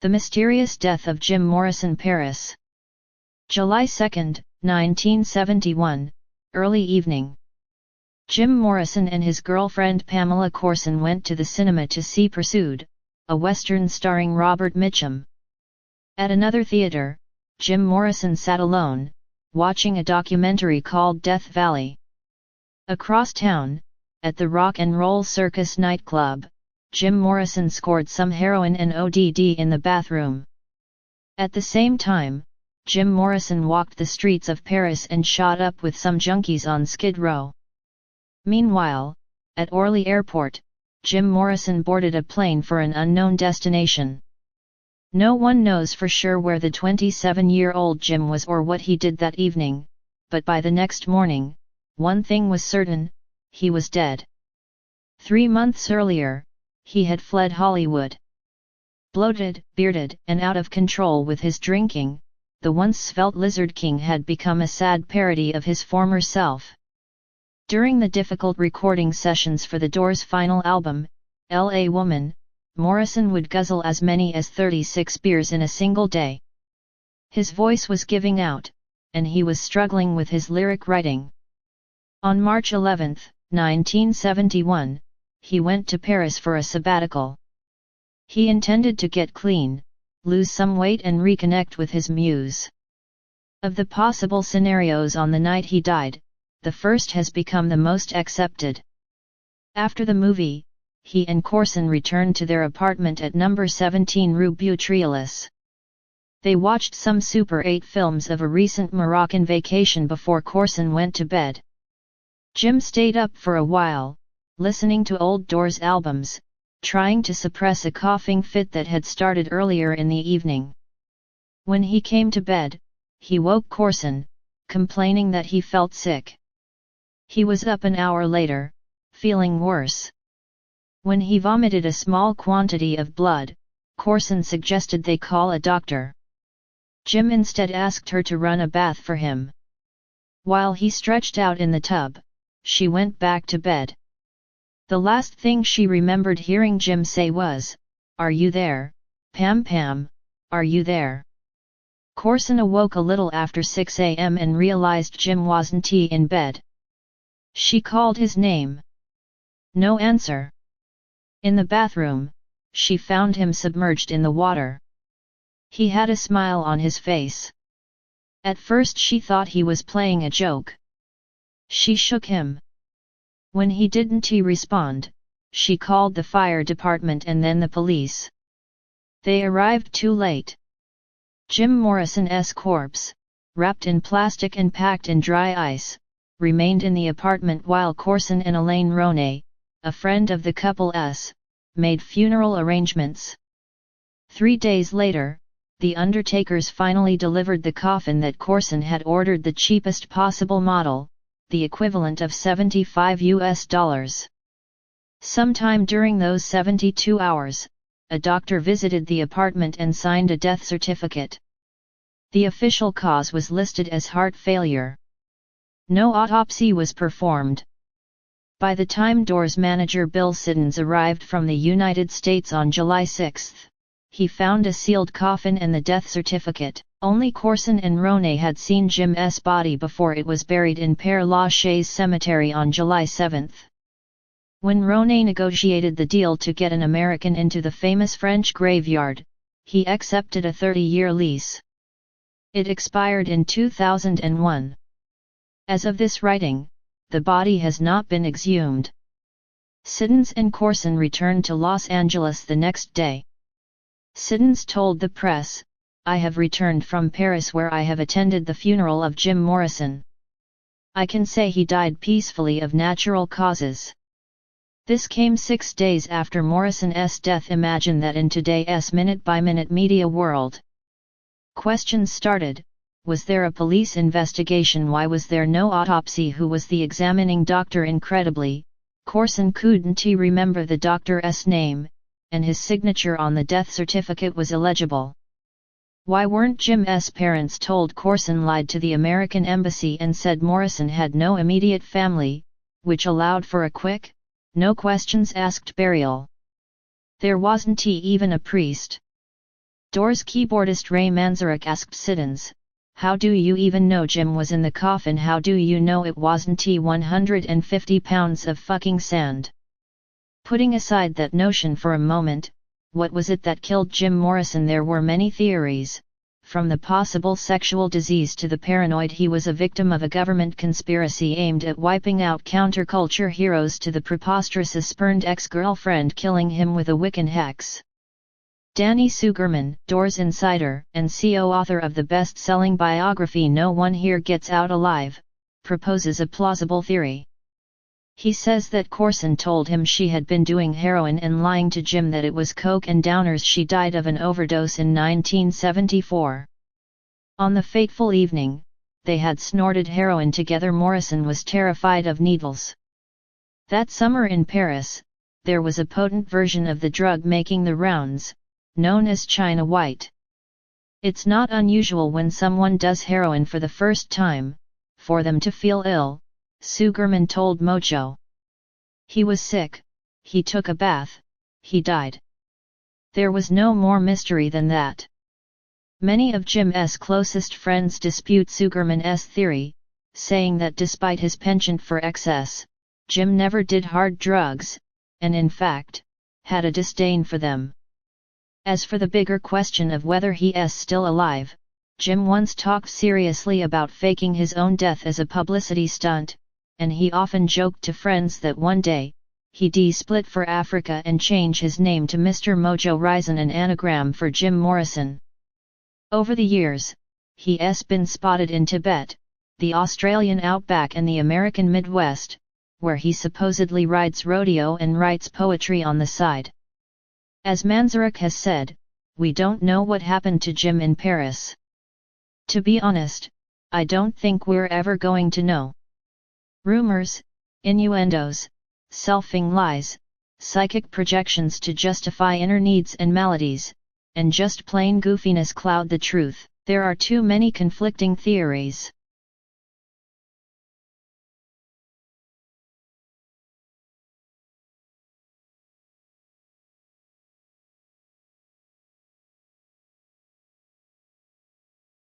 The Mysterious Death of Jim Morrison, Paris. July 2, 1971, early evening. Jim Morrison and his girlfriend Pamela Corson went to the cinema to see Pursued, a western starring Robert Mitchum. At another theater, Jim Morrison sat alone, watching a documentary called Death Valley. Across town, at the Rock and Roll Circus nightclub, Jim Morrison scored some heroin and ODD in the bathroom. At the same time, Jim Morrison walked the streets of Paris and shot up with some junkies on Skid Row. Meanwhile, at Orly Airport, Jim Morrison boarded a plane for an unknown destination. No one knows for sure where the 27-year-old Jim was or what he did that evening, but by the next morning, one thing was certain: he was dead. 3 months earlier, he had fled Hollywood. Bloated, bearded, and out of control with his drinking, the once svelte Lizard King had become a sad parody of his former self. During the difficult recording sessions for the Doors' final album, L.A. Woman, Morrison would guzzle as many as 36 beers in a single day. His voice was giving out, and he was struggling with his lyric writing. On March 11, 1971, he went to Paris for a sabbatical. He intended to get clean, lose some weight and reconnect with his muse. Of the possible scenarios on the night he died, the first has become the most accepted. After the movie, he and Corson returned to their apartment at number 17 Rue Beautreillis. They watched some Super 8 films of a recent Moroccan vacation before Corson went to bed. Jim stayed up for a while, listening to old Doors albums, trying to suppress a coughing fit that had started earlier in the evening. When he came to bed, he woke Corson, complaining that he felt sick. He was up an hour later, feeling worse. When he vomited a small quantity of blood, Corson suggested they call a doctor. Jim instead asked her to run a bath for him. While he stretched out in the tub, she went back to bed. The last thing she remembered hearing Jim say was, "Are you there, Pam Pam, are you there?" Corson awoke a little after 6 a.m. and realized Jim wasn't in bed. She called his name. No answer. In the bathroom, she found him submerged in the water. He had a smile on his face. At first she thought he was playing a joke. She shook him. When he didn't respond, she called the fire department and then the police. They arrived too late. Jim Morrison's corpse, wrapped in plastic and packed in dry ice, remained in the apartment while Corson and Elaine Ronay, a friend of the couple's, made funeral arrangements. 3 days later, the undertakers finally delivered the coffin that Corson had ordered, the cheapest possible model, the equivalent of $75. Sometime during those 72 hours, a doctor visited the apartment and signed a death certificate. The official cause was listed as heart failure. No autopsy was performed. By the time Doors manager Bill Siddons arrived from the United States on July 6, he found a sealed coffin and the death certificate. Only Corson and Ronay had seen Jim's body before it was buried in Père Lachaise Cemetery on July 7. When Ronay negotiated the deal to get an American into the famous French graveyard, he accepted a 30-year lease. It expired in 2001. As of this writing, the body has not been exhumed. Siddons and Corson returned to Los Angeles the next day. Siddons told the press, "I have returned from Paris where I have attended the funeral of Jim Morrison. I can say he died peacefully of natural causes." This came 6 days after Morrison's death. Imagine that in today's minute-by-minute media world. Questions started: was there a police investigation? Why was there no autopsy? Who was the examining doctor? Incredibly, Corson couldn't remember the doctor's name, and his signature on the death certificate was illegible. Why weren't Jim's parents told? Corson lied to the American embassy and said Morrison had no immediate family, which allowed for a quick, no questions asked burial. There wasn't even a priest. Doors keyboardist Ray Manzarek asked Siddons, "How do you even know Jim was in the coffin? How do you know it wasn't 150 pounds of fucking sand?" Putting aside that notion for a moment, what was it that killed Jim Morrison? There were many theories, from the possible sexual disease to the paranoid he was a victim of a government conspiracy aimed at wiping out counterculture heroes to the preposterous spurned ex-girlfriend killing him with a Wiccan hex. Danny Sugerman, Doors insider and co-author of the best-selling biography No One Here Gets Out Alive, proposes a plausible theory. He says that Corson told him she had been doing heroin and lying to Jim that it was coke and downers. She died of an overdose in 1974. On the fateful evening, they had snorted heroin together. Morrison was terrified of needles. That summer in Paris, there was a potent version of the drug making the rounds, known as China White. It's not unusual when someone does heroin for the first time, for them to feel ill, Sugerman told Mojo. He was sick, he took a bath, he died. There was no more mystery than that. Many of Jim's closest friends dispute Sugerman's theory, saying that despite his penchant for excess, Jim never did hard drugs, and in fact, had a disdain for them. As for the bigger question of whether he is still alive, Jim once talked seriously about faking his own death as a publicity stunt, and he often joked to friends that one day, he'd split for Africa and change his name to Mr. Mojo Rison, an anagram for Jim Morrison. Over the years, he's been spotted in Tibet, the Australian outback and the American Midwest, where he supposedly rides rodeo and writes poetry on the side. As Manzarek has said, we don't know what happened to Jim in Paris. To be honest, I don't think we're ever going to know. Rumors, innuendos, self-ing lies, psychic projections to justify inner needs and maladies, and just plain goofiness cloud the truth. There are too many conflicting theories.